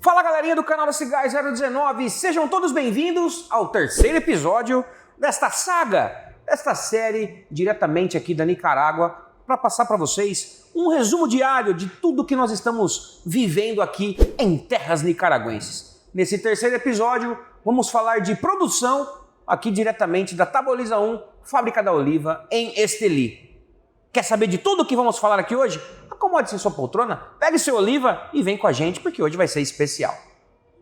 Fala galerinha do canal da Cigar 019, sejam todos bem-vindos ao terceiro episódio desta saga, desta série diretamente aqui da Nicarágua, para passar para vocês um resumo diário de tudo que nós estamos vivendo aqui em terras nicaragüenses. Nesse terceiro episódio, vamos falar de produção aqui diretamente da Taboliza 1, Fábrica da Oliva, em Esteli. Quer saber de tudo que vamos falar aqui hoje? Acomode-se em sua poltrona, pegue seu oliva e vem com a gente, porque hoje vai ser especial.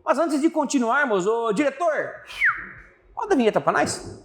Mas antes de continuarmos, ô diretor, roda a vinheta pra nós.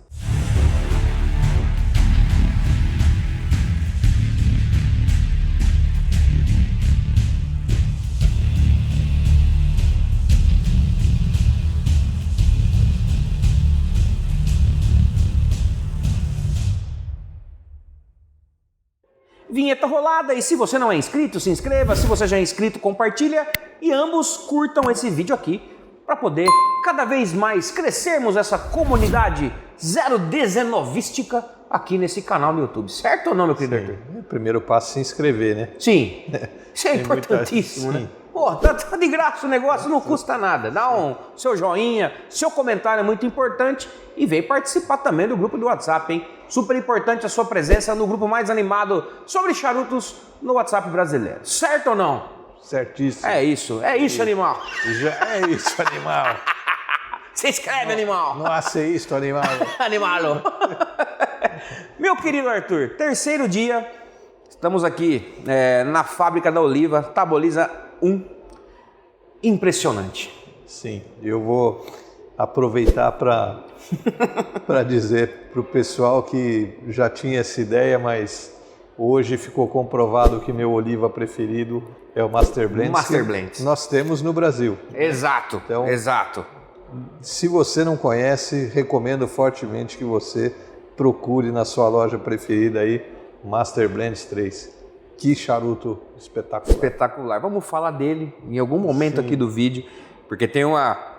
Vinheta rolada, e se você não é inscrito, se inscreva, se você já é inscrito, compartilha e ambos curtam esse vídeo aqui para poder cada vez mais crescermos essa comunidade 019ística aqui nesse canal no YouTube, certo ou não, meu querido Arthur? O primeiro passo é se inscrever, né? Sim, isso é importantíssimo, né? Pô, tá de graça o negócio, não custa nada. Dá um seu joinha, seu comentário é muito importante e vem participar também do grupo do WhatsApp, hein? Super importante a sua presença no grupo mais animado sobre charutos no WhatsApp brasileiro. Certo ou não? Certíssimo. É isso, animal. Já é isso, animal. Se inscreve, animal. Não hace isto, animal. Animalo. Meu querido Arthur, terceiro dia, estamos aqui na Fábrica da Oliva, Taboliza 1. Impressionante. Sim, eu vou aproveitar para dizer para o pessoal que já tinha essa ideia, mas hoje ficou comprovado que meu oliva preferido é o Master Blend. Master Blend. Nós temos no Brasil. Exato, então, exato. Se você não conhece, recomendo fortemente que você procure na sua loja preferida aí Master Blend 3. Que charuto espetacular. Espetacular. Vamos falar dele em algum momento aqui do vídeo, porque tem uma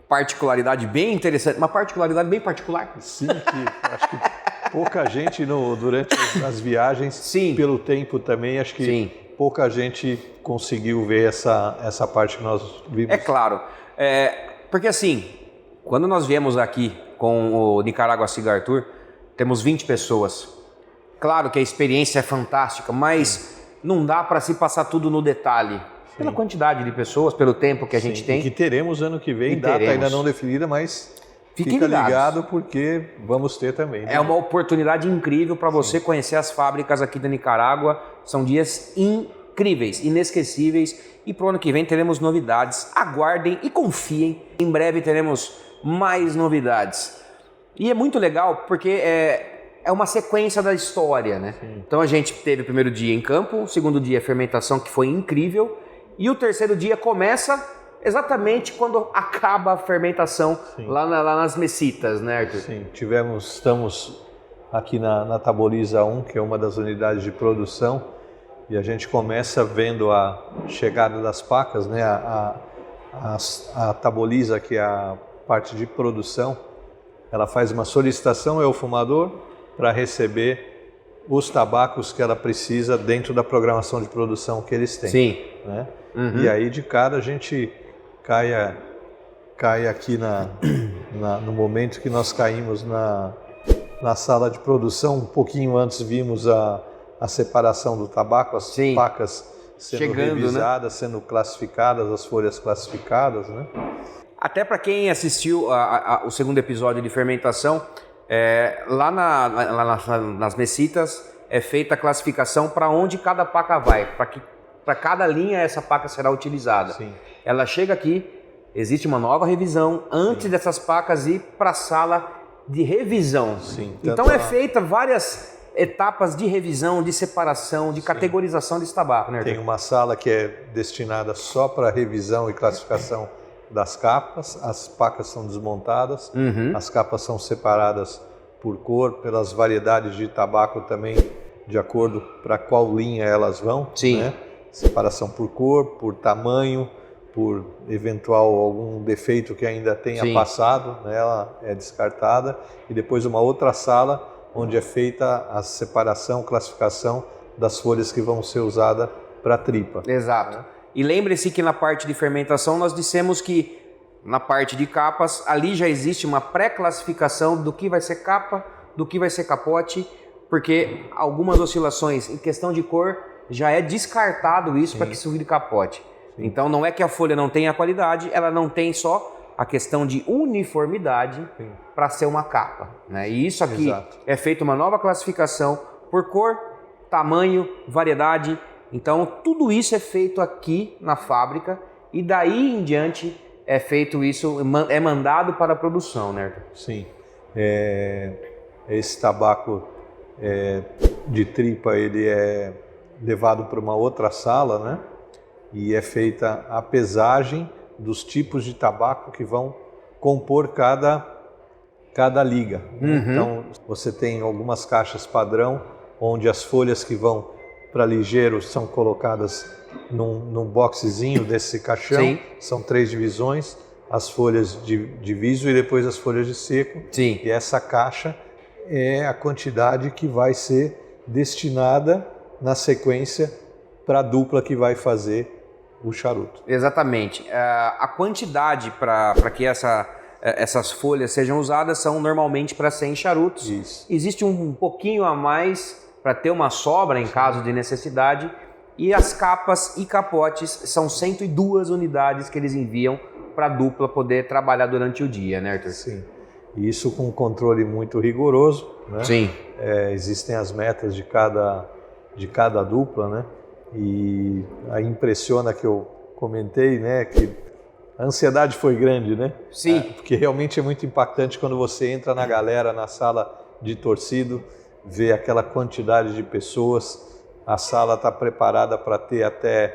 particularidade bem interessante, uma particularidade bem particular. Sim, que acho que pouca gente durante as viagens, Sim. Pelo tempo também, acho que Sim. Pouca gente conseguiu ver essa parte que nós vimos. É claro, porque assim, quando nós viemos aqui com o Nicarágua Cigar Tour, temos 20 pessoas. Claro que a experiência é fantástica, mas não dá para se passar tudo no detalhe. Pela quantidade de pessoas, pelo tempo que a gente tem. E que teremos ano que vem, data ainda não definida, mas fica ligado porque vamos ter também. Né? É uma oportunidade incrível para você conhecer as fábricas aqui da Nicarágua. São dias incríveis, inesquecíveis. E para o ano que vem teremos novidades. Aguardem e confiem. Em breve teremos mais novidades. E é muito legal porque é uma sequência da história, né? Sim. Então a gente teve o primeiro dia em campo, o segundo dia fermentação, que foi incrível. E o terceiro dia começa exatamente quando acaba a fermentação lá nas mesitas, né, Arthur? Sim, estamos aqui na Taboliza 1, que é uma das unidades de produção, e a gente começa vendo a chegada das pacas, né? A Taboliza, que é a parte de produção, ela faz uma solicitação ao fumador para receber os tabacos que ela precisa dentro da programação de produção que eles têm. Sim. Né? Uhum. E aí de cara a gente cai aqui no momento que nós caímos na sala de produção. Um pouquinho antes vimos a separação do tabaco, as pacas sendo revisadas, né? Sendo classificadas, as folhas classificadas. Né? Até para quem assistiu o segundo episódio de fermentação, lá nas mesitas é feita a classificação para onde cada paca vai, para cada linha essa paca será utilizada. Sim. Ela chega aqui, existe uma nova revisão antes dessas pacas ir para a sala de revisão. Sim, então é feita várias etapas de revisão, de separação, de categorização desse tabaco, né, Arthur? Tem uma sala que é destinada só para revisão e classificação das capas. As pacas são desmontadas, as capas são separadas por cor, pelas variedades de tabaco também, de acordo para qual linha elas vão. Sim. Né? Separação por cor, por tamanho, por eventual algum defeito que ainda tenha passado, né? Ela é descartada. E depois uma outra sala onde é feita a separação, classificação das folhas que vão ser usadas para tripa. Exato. E lembre-se que na parte de fermentação nós dissemos que na parte de capas, ali já existe uma pré-classificação do que vai ser capa, do que vai ser capote, porque algumas oscilações em questão de cor já é descartado isso para que isso vire capote. Sim. Então não é que a folha não tenha qualidade, ela não tem só a questão de uniformidade para ser uma capa, né? E isso aqui é feita uma nova classificação por cor, tamanho, variedade. Então tudo isso é feito aqui na fábrica e daí em diante é feito isso, é mandado para a produção, né, Arthur? Sim. Esse tabaco de tripa, ele é levado para uma outra sala, né? E é feita a pesagem dos tipos de tabaco que vão compor cada liga. Então, você tem algumas caixas padrão, onde as folhas que vão para ligeiro são colocadas num boxezinho desse caixão. Sim. São 3 divisões, as folhas de viso e depois as folhas de seco. Sim. E essa caixa é a quantidade que vai ser destinada na sequência para a dupla que vai fazer o charuto. Exatamente. A quantidade para que essas folhas sejam usadas são normalmente para 100 charutos. Isso. Existe um pouquinho a mais para ter uma sobra em caso de necessidade. E as capas e capotes são 102 unidades que eles enviam para a dupla poder trabalhar durante o dia, né, Arthur? Sim. E isso com um controle muito rigoroso, né? Sim. Existem as metas de cada dupla, né? E aí impressiona que eu comentei, né, que a ansiedade foi grande, né? Sim. Porque realmente é muito impactante quando você entra na galera, na sala de torcido, vê aquela quantidade de pessoas. A sala está preparada para ter até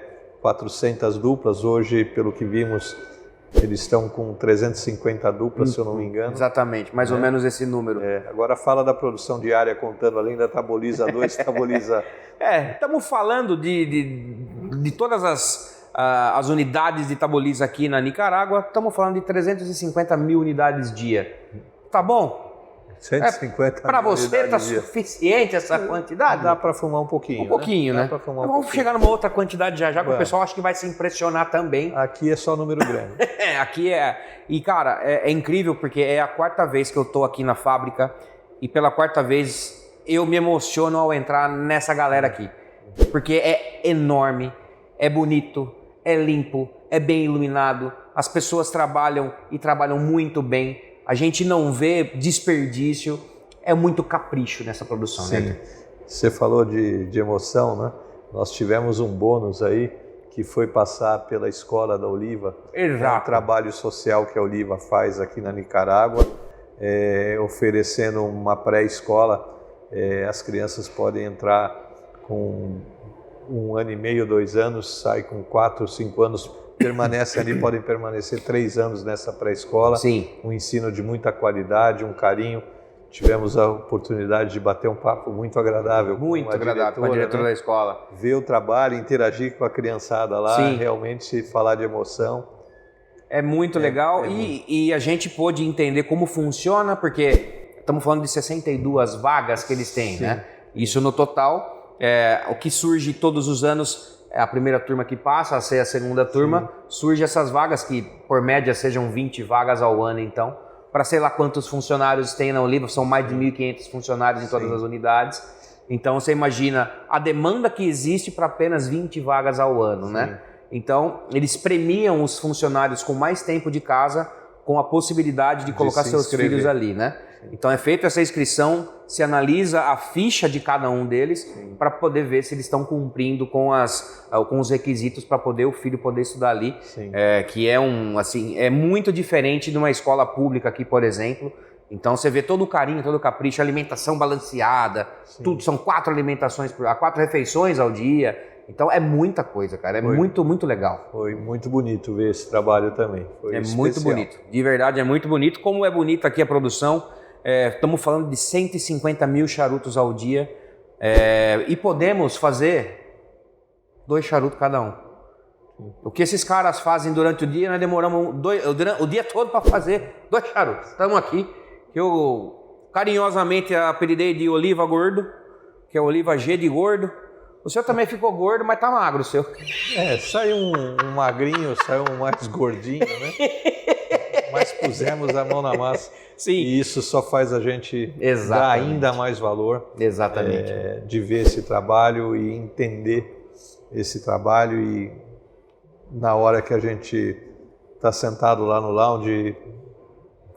400 duplas. Hoje, pelo que vimos, eles estão com 350 duplas, se eu não me engano. Exatamente, mais ou menos esse número. Agora fala da produção diária, contando além da Taboliza 2, Taboliza... Estamos falando de todas as unidades de Taboliza aqui na Nicarágua, estamos falando de 350 mil unidades dia. Tá bom? 150 para você está suficiente essa quantidade? Dá para fumar um pouquinho. Um pouquinho, né? Vamos chegar numa outra quantidade já que o pessoal acho que vai se impressionar também. Aqui é só número grande. Aqui é... E, cara, é incrível porque é a 4ª vez que eu tô aqui na fábrica e pela 4ª vez eu me emociono ao entrar nessa galera aqui. Porque é enorme, é bonito, é limpo, é bem iluminado, as pessoas trabalham e trabalham muito bem. A gente não vê desperdício, é muito capricho nessa produção. Sim. Né? Você falou de emoção, né? Nós tivemos um bônus aí que foi passar pela Escola da Oliva. Exato. É um trabalho social que a Oliva faz aqui na Nicarágua, oferecendo uma pré-escola. As crianças podem entrar com 1 ano e meio, 2 anos, sai com 4, 5 anos, permanecem ali, podem permanecer 3 anos nessa pré-escola. Sim. Um ensino de muita qualidade, um carinho. Tivemos a oportunidade de bater um papo muito agradável com a diretora da escola. Ver o trabalho, interagir com a criançada lá, Sim. Realmente falar de emoção. É muito legal e a gente pôde entender como funciona, porque estamos falando de 62 vagas que eles têm, Sim. né? Isso no total, o que surge todos os anos... a primeira turma que passa a ser a segunda turma, Sim. surge essas vagas que, por média, sejam 20 vagas ao ano, então, para sei lá quantos funcionários tem na Oliva, são mais de 1.500 funcionários em todas Sim. as unidades. Então, você imagina a demanda que existe para apenas 20 vagas ao ano, Sim. né? Então, eles premiam os funcionários com mais tempo de casa, com a possibilidade de colocar seus filhos ali, né? Então é feita essa inscrição, se analisa a ficha de cada um deles para poder ver se eles estão cumprindo com os requisitos para poder o filho poder estudar ali, que é muito diferente de uma escola pública aqui, por exemplo. Então você vê todo o carinho, todo o capricho, alimentação balanceada, tudo, são 4 alimentações, 4 refeições ao dia. Então é muita coisa, cara, muito, muito legal. Foi muito bonito ver esse trabalho também. Foi especial. Muito bonito, de verdade é muito bonito. Como é bonito aqui a produção, estamos falando de 150 mil charutos ao dia e podemos fazer 2 charutos cada um. O que esses caras fazem durante o dia, nós demoramos o dia todo para fazer 2 charutos. Estamos aqui, que eu carinhosamente apelidei de Oliva Gordo, que é Oliva G de gordo, O seu também ficou gordo, mas tá magro o seu. Saiu um magrinho, saiu um mais gordinho, né? Mas pusemos a mão na massa. Sim. E isso só faz a gente dar ainda mais valor. Exatamente. De ver esse trabalho e entender esse trabalho. E na hora que a gente está sentado lá no lounge,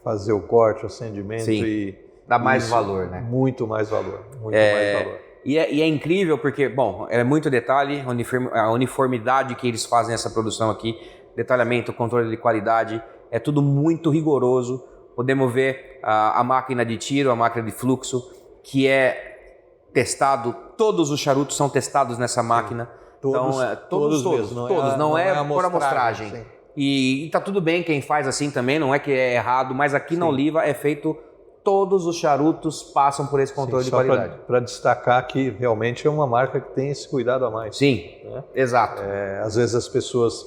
fazer o corte, o acendimento. Sim. E dá mais valor, né? Muito mais valor. Muito mais valor. E é incrível porque, bom, é muito detalhe, a uniformidade que eles fazem essa produção aqui, detalhamento, controle de qualidade, é tudo muito rigoroso. Podemos ver a máquina de tiro, a máquina de fluxo, que é testado, todos os charutos são testados nessa máquina. Todos, então, todos, não é por amostragem. E tá tudo bem quem faz assim também, não é que é errado, mas aqui na Oliva é feito... Todos os charutos passam por esse controle de qualidade. Para destacar que realmente é uma marca que tem esse cuidado a mais. Sim, né? Exato. Às vezes as pessoas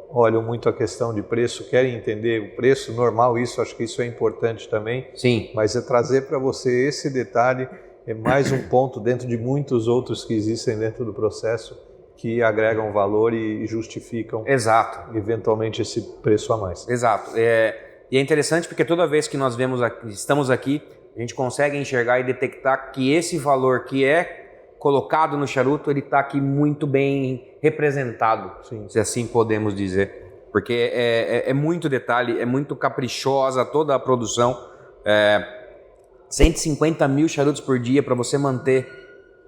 olham muito a questão de preço, querem entender o preço, normal isso, acho que isso é importante também. Sim. Mas é trazer para você esse detalhe, é mais um ponto dentro de muitos outros que existem dentro do processo que agregam valor e justificam eventualmente esse preço a mais. Exato. E é interessante porque toda vez que nós estamos aqui, a gente consegue enxergar e detectar que esse valor que é colocado no charuto, ele está aqui muito bem representado, se assim podemos dizer. Porque é muito detalhe, é muito caprichosa toda a produção. 150 mil charutos por dia para você manter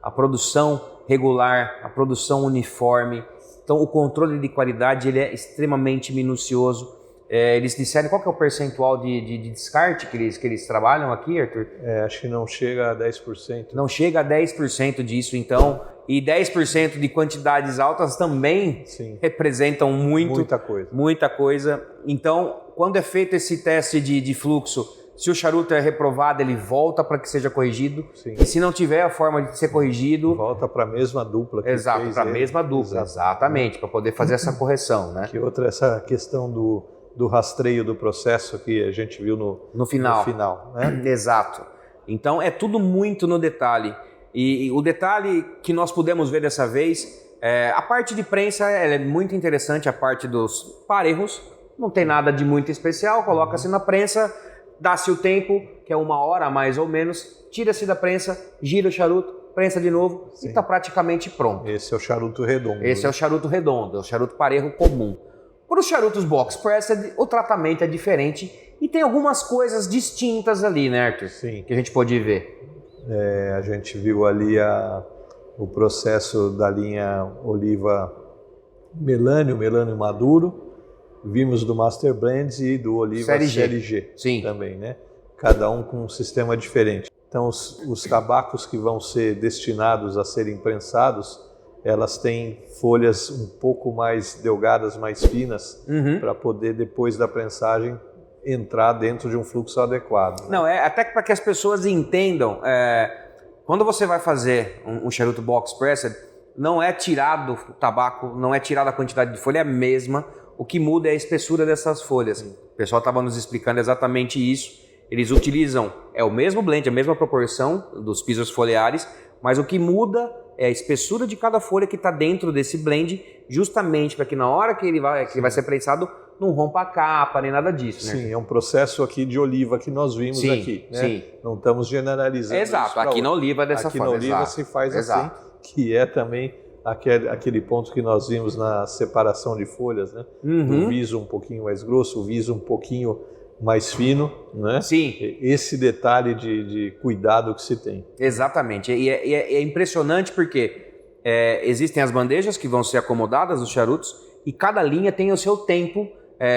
a produção regular, a produção uniforme. Então o controle de qualidade ele é extremamente minucioso. Eles disseram qual que é o percentual de descarte que eles trabalham aqui, Arthur? Acho que não chega a 10%. Não chega a 10% disso, então. E 10% de quantidades altas também representam muita coisa. Então, quando é feito esse teste de fluxo, se o charuto é reprovado, ele volta para que seja corrigido. Sim. E se não tiver a forma de ser corrigido... Volta para a mesma dupla. Exato, para a mesma dupla, exatamente, para poder fazer essa correção, né? Que outra, essa questão do rastreio do processo que a gente viu no final, né? Exato. Então é tudo muito no detalhe. E o detalhe que nós pudemos ver dessa vez, a parte de prensa é muito interessante, a parte dos parejos. Não tem nada de muito especial, coloca-se na prensa, dá-se o tempo, que é 1 hora mais ou menos, tira-se da prensa, gira o charuto, prensa de novo e está praticamente pronto. Esse é o charuto redondo. Esse é o charuto redondo, é o charuto parejo comum. Para os charutos box press, o tratamento é diferente e tem algumas coisas distintas ali, né, Arthur? Sim. Que a gente pôde ver. A gente viu ali o processo da linha Oliva Melânio Maduro, vimos do Master Blends e do Oliva Série G também, né? Cada um com um sistema diferente. Então, os tabacos que vão ser destinados a serem prensados, elas têm folhas um pouco mais delgadas, mais finas, para poder, depois da prensagem, entrar dentro de um fluxo adequado. Não, até para que as pessoas entendam, quando você vai fazer um charuto box pressed, não é tirado o tabaco, não é tirada a quantidade de folha, é a mesma. O que muda é a espessura dessas folhas. O pessoal estava nos explicando exatamente isso. Eles utilizam, o mesmo blend, a mesma proporção dos pisos foliares, mas o que muda é a espessura de cada folha que está dentro desse blend, justamente para que na hora que ele vai ser prensado, não rompa a capa, nem nada disso. Sim, é um processo aqui de oliva que nós vimos aqui. Né? Sim. Não estamos generalizando. Exato, aqui na oliva é dessa forma. Aqui na oliva se faz assim, que é também aquele ponto que nós vimos na separação de folhas, né? O viso um pouquinho mais grosso, o viso um pouquinho mais fino, né? Sim. Esse detalhe de cuidado que se tem. Exatamente. E é impressionante porque existem as bandejas que vão ser acomodadas nos charutos e cada linha tem o seu tempo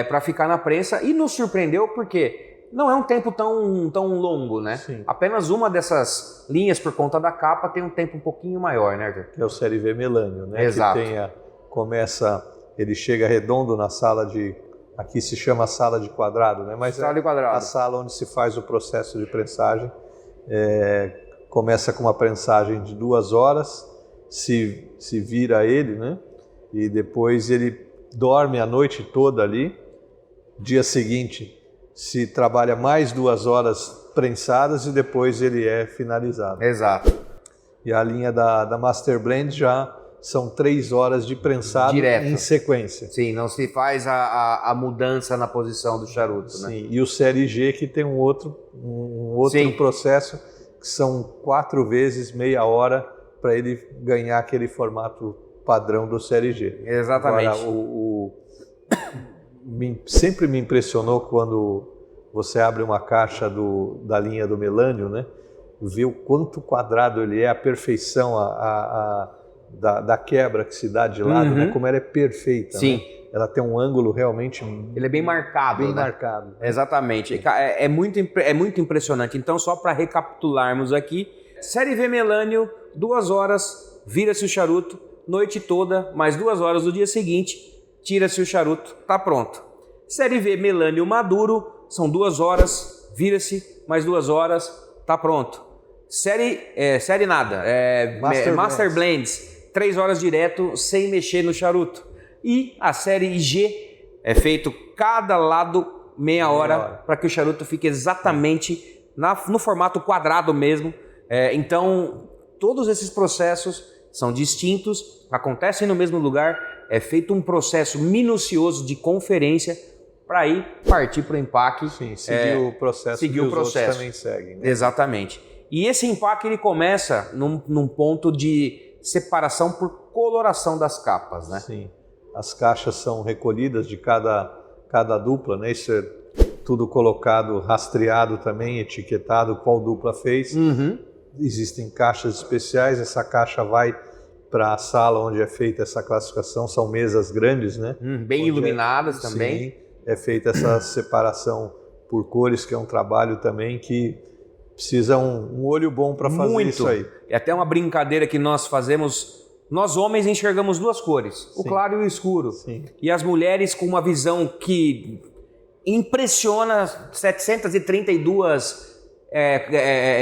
para ficar na prensa, e nos surpreendeu porque não é um tempo tão longo, né? Sim. Apenas uma dessas linhas, por conta da capa, tem um tempo um pouquinho maior, né, Arthur? Que é o Série V Melânio, né? Exato. Que ele chega redondo na sala aqui se chama sala de quadrado, né? Mas sala de quadrado. A sala onde se faz o processo de prensagem. Começa com uma prensagem de 2 horas, se vira ele, né? E depois ele dorme a noite toda ali. Dia seguinte se trabalha mais 2 horas prensadas e depois ele é finalizado. Exato. E a linha da Master Blend já são 3 horas de prensado Direto. em sequência. Sim, não se faz a mudança na posição do charuto, né? Sim, e o Série G que tem um outro Sim. processo, que são 4 vezes meia hora para ele ganhar aquele formato padrão do Série G. Exatamente. Agora, sempre me impressionou quando você abre uma caixa da linha do Melânio, né? Ver o quanto quadrado ele é, a perfeição da quebra que se dá de lado, né? Como ela é perfeita. Sim. Né? Ela tem um ângulo realmente Ele é bem marcado. bem né? marcado. Exatamente. É muito impressionante. Então, só para recapitularmos aqui, Série V Melânio, 2 horas, vira-se o charuto, noite toda, mais 2 horas do dia seguinte, tira-se o charuto, tá pronto. Série V Melânio Maduro, são 2 horas, vira-se, mais 2 horas, tá pronto. Série nada, Master Blends, 3 horas direto, sem mexer no charuto. E a série G é feito cada lado meia hora para que o charuto fique exatamente no formato quadrado mesmo. Então, todos esses processos são distintos, acontecem no mesmo lugar, é feito um processo minucioso de conferência para aí partir para o empaque. Sim, seguir o processo que os outros também seguem. Né? Exatamente. E esse empaque ele começa num ponto de separação por coloração das capas, né? Sim. As caixas são recolhidas de cada dupla, né? Isso é tudo colocado, rastreado também, etiquetado, qual dupla fez. Existem caixas especiais, essa caixa vai para a sala onde é feita essa classificação, são mesas grandes, né? Bem onde iluminadas também. Sim, é feita essa separação por cores, que é um trabalho também que precisa um olho bom para fazer isso aí. É até uma brincadeira que nós fazemos. Nós homens enxergamos 2 cores, o claro e o escuro. Sim. E as mulheres com uma visão que impressiona 732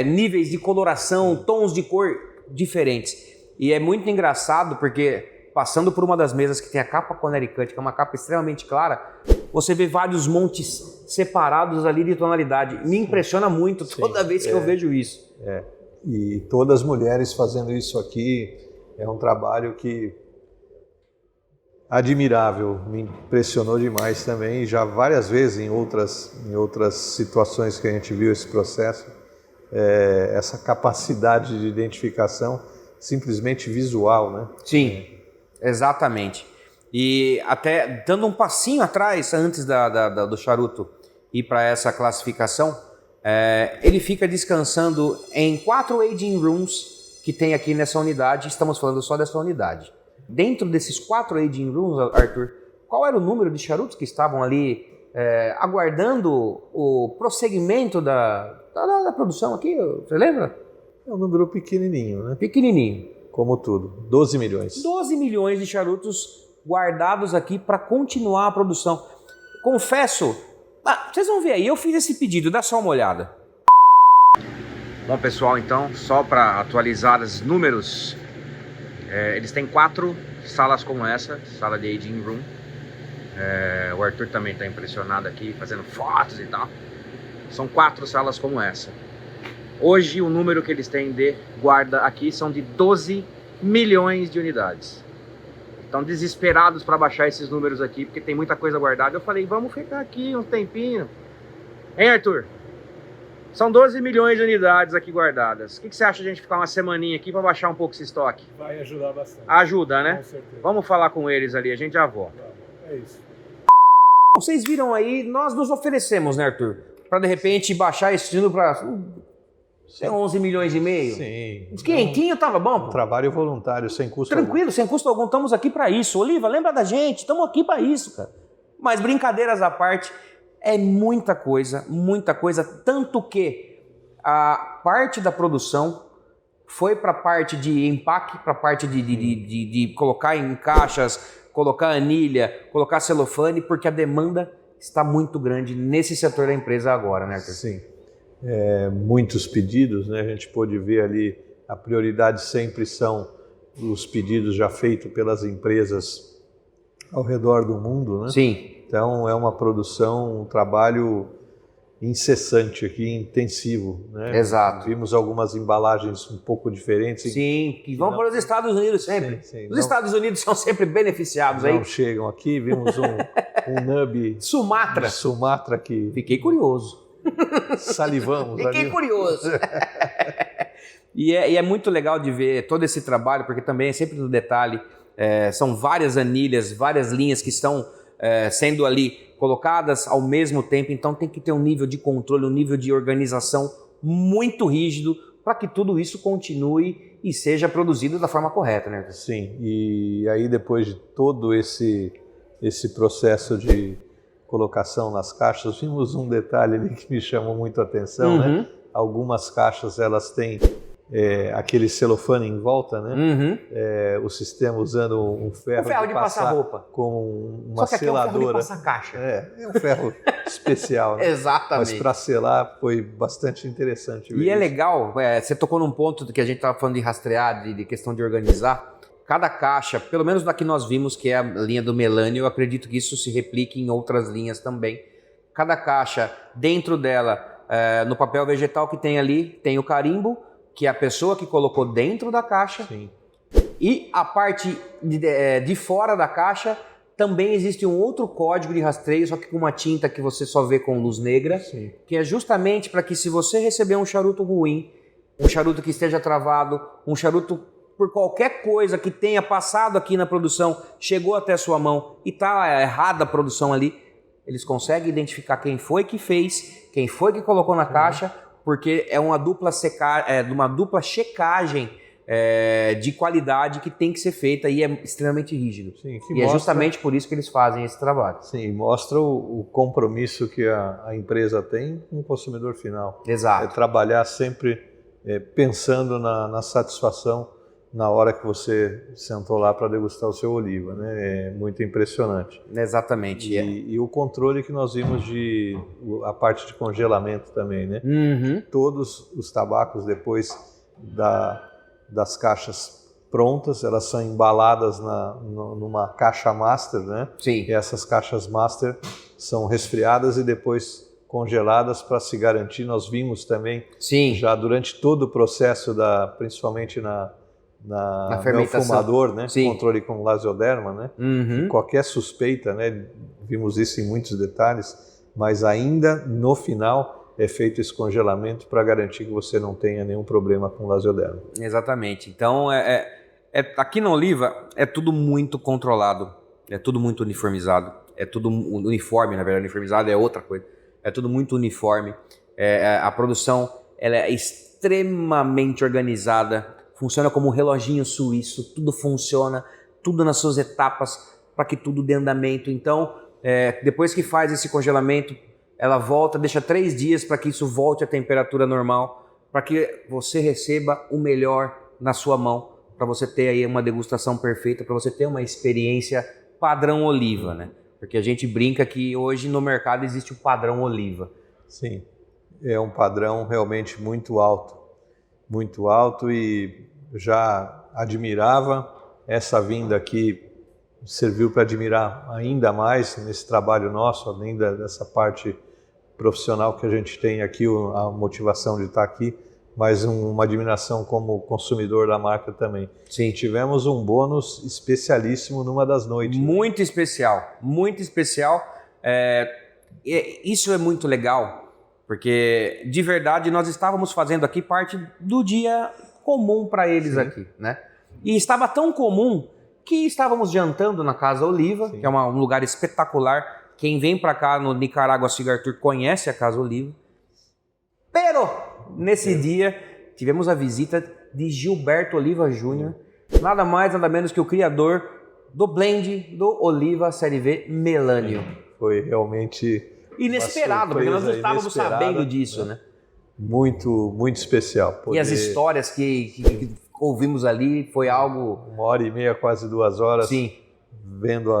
níveis de coloração, tons de cor diferentes. E é muito engraçado porque, passando por uma das mesas que tem a capa Connery Cut, que é uma capa extremamente clara, você vê vários montes separados ali de tonalidade. Me impressiona muito toda vez que eu vejo isso. E todas as mulheres fazendo isso aqui é um trabalho que admirável, me impressionou demais também, já várias vezes em outras situações que a gente viu esse processo, essa capacidade de identificação simplesmente visual, né? Sim, exatamente. E até dando um passinho atrás, antes do charuto ir para essa classificação, ele fica descansando em 4 aging rooms que tem aqui nessa unidade, estamos falando só dessa unidade. Dentro desses 4 aging rooms, Arthur, qual era o número de charutos que estavam ali aguardando o prosseguimento da produção aqui? Você lembra? É um número pequenininho, né? Pequenininho. Como tudo, 12 milhões. 12 milhões de charutos guardados aqui para continuar a produção. Confesso, vocês vão ver aí, eu fiz esse pedido, dá só uma olhada. Bom pessoal, então, só para atualizar os números, eles têm 4 salas como essa, sala de aging room. O Arthur também está impressionado aqui, fazendo fotos e tal. São 4 salas como essa. Hoje o número que eles têm de guarda aqui são de 12 milhões de unidades. Estão desesperados para baixar esses números aqui, porque tem muita coisa guardada. Eu falei, vamos ficar aqui um tempinho. Hein, Arthur? São 12 milhões de unidades aqui guardadas. O que você acha de a gente ficar uma semaninha aqui para baixar um pouco esse estoque? Vai ajudar bastante. Ajuda, né? Com certeza. Vamos falar com eles ali, a gente já volta. É isso. Vocês viram aí, nós nos oferecemos, né, Arthur? Para de repente baixar esse número para 11 milhões e meio. Sim. Quentinho tava bom, pô. Trabalho voluntário, sem custo Tranquilo, sem custo algum, estamos aqui para isso. Oliva, lembra da gente, estamos aqui para isso, cara. Mas brincadeiras à parte, é muita coisa, tanto que a parte da produção foi para a parte de empaque, para a parte de colocar em caixas, colocar anilha, colocar celofane, porque a demanda está muito grande nesse setor da empresa agora, né, Arthur? Sim. Muitos pedidos, né? A gente pôde ver ali, a prioridade sempre são os pedidos já feitos pelas empresas ao redor do mundo, né? Sim. Então é uma produção, um trabalho incessante aqui, intensivo, né? Exato. Vimos algumas embalagens um pouco diferentes. Sim, que vão para os Estados Unidos sempre. Sim, Os Estados Unidos são sempre beneficiados aí. Não chegam aqui, vimos um nub Sumatra. de Sumatra que Fiquei curioso. salivamos Fiquei ali. curioso. E é muito legal de ver todo esse trabalho, porque também é sempre no detalhe, são várias anilhas, várias linhas que estão sendo ali colocadas ao mesmo tempo, então tem que ter um nível de controle, um nível de organização muito rígido para que tudo isso continue e seja produzido da forma correta, né? Sim, e aí depois de todo esse processo de colocação nas caixas, vimos um detalhe ali que me chamou muito a atenção, né? Algumas caixas elas têm aquele celofane em volta, né? O sistema usando um ferro, de passar roupa. Com uma Só que aqui é um ferro de seladora. passar caixa. É um ferro especial, né? Exatamente. Mas para selar foi bastante interessante. E é legal, você tocou num ponto que a gente estava falando de rastrear, de questão de organizar. Cada caixa, pelo menos da que nós vimos, que é a linha do Melânio, eu acredito que isso se replique em outras linhas também. Cada caixa, dentro dela, no papel vegetal que tem ali, tem o carimbo, que é a pessoa que colocou dentro da caixa. Sim. E a parte de fora da caixa também existe um outro código de rastreio, só que com uma tinta que você só vê com luz negra, Sim. que é justamente para que se você receber um charuto ruim, um charuto que esteja travado, um charuto por qualquer coisa que tenha passado aqui na produção, chegou até a sua mão e está errada a produção ali, eles conseguem identificar quem foi que fez, quem foi que colocou na caixa, porque é uma dupla checagem de qualidade que tem que ser feita e é extremamente rígido. Sim, e é justamente por isso que eles fazem esse trabalho. Sim, mostra o compromisso que a empresa tem com o consumidor final. Exato. É trabalhar sempre pensando na satisfação na hora que você sentou lá para degustar o seu oliva, né? É muito impressionante. Exatamente. E o controle que nós vimos a parte de congelamento também, né? Todos os tabacos depois das caixas prontas, elas são embaladas numa caixa master, né? Sim. E essas caixas master são resfriadas e depois congeladas para se garantir. Nós vimos também, Sim, já durante todo o processo, principalmente na fermentação, fumador, né? Sim. Controle com lasioderma, né? Qualquer suspeita, né? Vimos isso em muitos detalhes, mas ainda no final é feito esse congelamento para garantir que você não tenha nenhum problema com lasioderma. Exatamente. Então, aqui na Oliva é tudo muito controlado, é tudo muito uniformizado, é tudo uniforme, na verdade, uniformizado é outra coisa, é tudo muito uniforme. A produção ela é extremamente organizada, funciona como um reloginho suíço, tudo funciona, tudo nas suas etapas, para que tudo dê andamento. Então, depois que faz esse congelamento, ela volta, deixa 3 dias para que isso volte à temperatura normal, para que você receba o melhor na sua mão, para você ter aí uma degustação perfeita, para você ter uma experiência padrão Oliva, né? Porque a gente brinca que hoje no mercado existe o padrão Oliva. Sim, é um padrão realmente muito alto e já admirava. Essa vinda aqui serviu para admirar ainda mais nesse trabalho nosso, além dessa parte profissional que a gente tem aqui, a motivação de estar aqui, mas uma admiração como consumidor da marca também. Sim. Tivemos um bônus especialíssimo numa das noites. Muito especial, muito especial. Isso é muito legal, porque de verdade nós estávamos fazendo aqui parte do dia comum para eles. Sim. Aqui, né? E estava tão comum que estávamos jantando na Casa Oliva, Sim. que é um lugar espetacular. Quem vem para cá no Nicarágua Cigar Tour conhece a Casa Oliva. Pero, nesse dia, tivemos a visita de Gilberto Oliva Jr., nada mais, nada menos que o criador do blend do Oliva Série V Melânio. Foi realmente inesperado, porque nós não estávamos sabendo disso, né? Muito, muito especial. E as histórias que ouvimos ali foi algo... 1h30, quase 2 horas. Sim. Vendo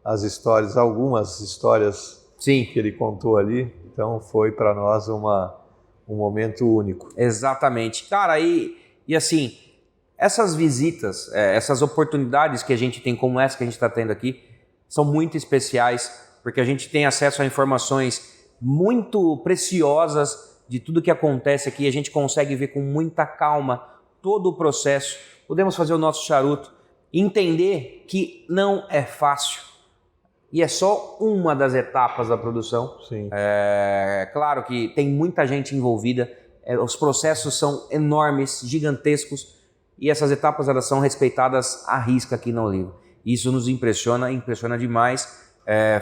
as histórias, algumas histórias Sim. que ele contou ali. Então foi para nós um momento único. Exatamente. Cara, e assim, essas visitas, essas oportunidades que a gente tem, como essa que a gente está tendo aqui, são muito especiais, porque a gente tem acesso a informações muito preciosas de tudo que acontece aqui. A gente consegue ver com muita calma todo o processo. Podemos fazer o nosso charuto e entender que não é fácil. E é só uma das etapas da produção. Sim. Claro que tem muita gente envolvida, os processos são enormes, gigantescos, e essas etapas elas são respeitadas à risca aqui na Oliva. Isso nos impressiona demais.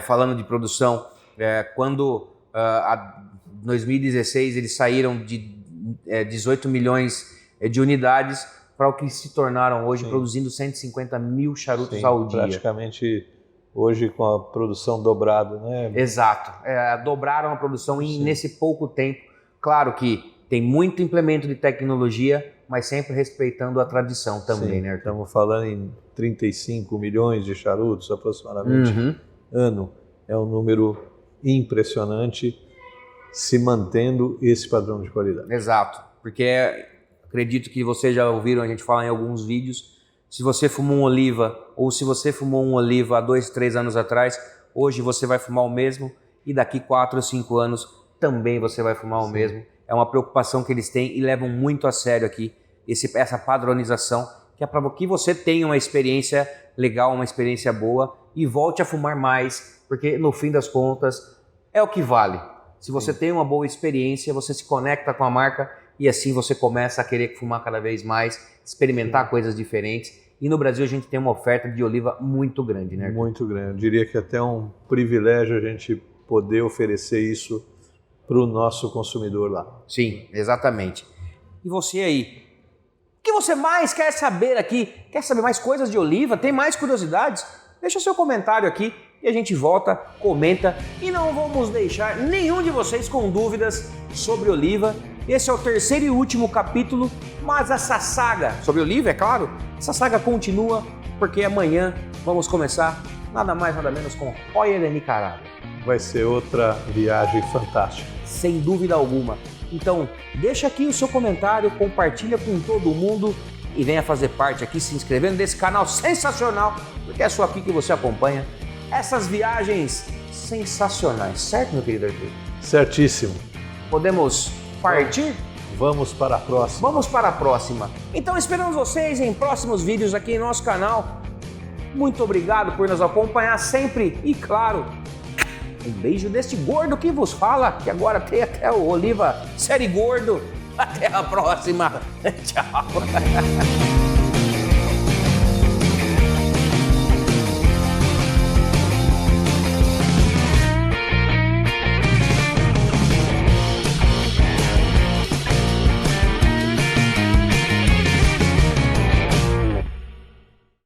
Falando de produção, quando em 2016 eles saíram de 18 milhões de unidades para o que se tornaram hoje, sim, produzindo 150 mil charutos, sim, ao dia. Praticamente hoje com a produção dobrada, né? Exato, dobraram a produção nesse pouco tempo. Claro que tem muito implemento de tecnologia, mas sempre respeitando a tradição também, sim, né? Estamos falando em 35 milhões de charutos aproximadamente, ano. É um número impressionante, se mantendo esse padrão de qualidade. Exato, porque acredito que vocês já ouviram a gente falar em alguns vídeos. Se você fumou um Oliva, ou se você fumou um Oliva há 2, 3 anos atrás, hoje você vai fumar o mesmo, e daqui 4 ou 5 anos também você vai fumar, sim, o mesmo. É uma preocupação que eles têm e levam muito a sério aqui, essa padronização, que é para que você tenha uma experiência legal, uma experiência boa, e volte a fumar mais, porque no fim das contas é o que vale. Se você, sim, tem uma boa experiência, você se conecta com a marca, e assim você começa a querer fumar cada vez mais, experimentar, sim, coisas diferentes. E no Brasil a gente tem uma oferta de oliva muito grande, né? Muito grande. Eu diria que até um privilégio a gente poder oferecer isso para o nosso consumidor lá. Sim, exatamente. E você aí? O que você mais quer saber aqui? Quer saber mais coisas de oliva? Tem mais curiosidades? Deixa seu comentário aqui e a gente volta, comenta, e não vamos deixar nenhum de vocês com dúvidas sobre oliva. Esse é o terceiro e último capítulo, mas essa saga sobre oliva, é claro, essa saga continua, porque amanhã vamos começar nada mais nada menos com Joya de Nicaragua. Vai ser outra viagem fantástica. Sem dúvida alguma. Então, deixa aqui o seu comentário, compartilha com todo mundo e venha fazer parte aqui, se inscrevendo nesse canal sensacional, porque é só aqui que você acompanha essas viagens sensacionais, certo, meu querido Arthur? Certíssimo. Podemos partir? Vamos para a próxima. Vamos para a próxima. Então esperamos vocês em próximos vídeos aqui em nosso canal. Muito obrigado por nos acompanhar sempre e, claro, um beijo deste gordo que vos fala, que agora tem até o Oliva Série Gordo. Até a próxima. Tchau.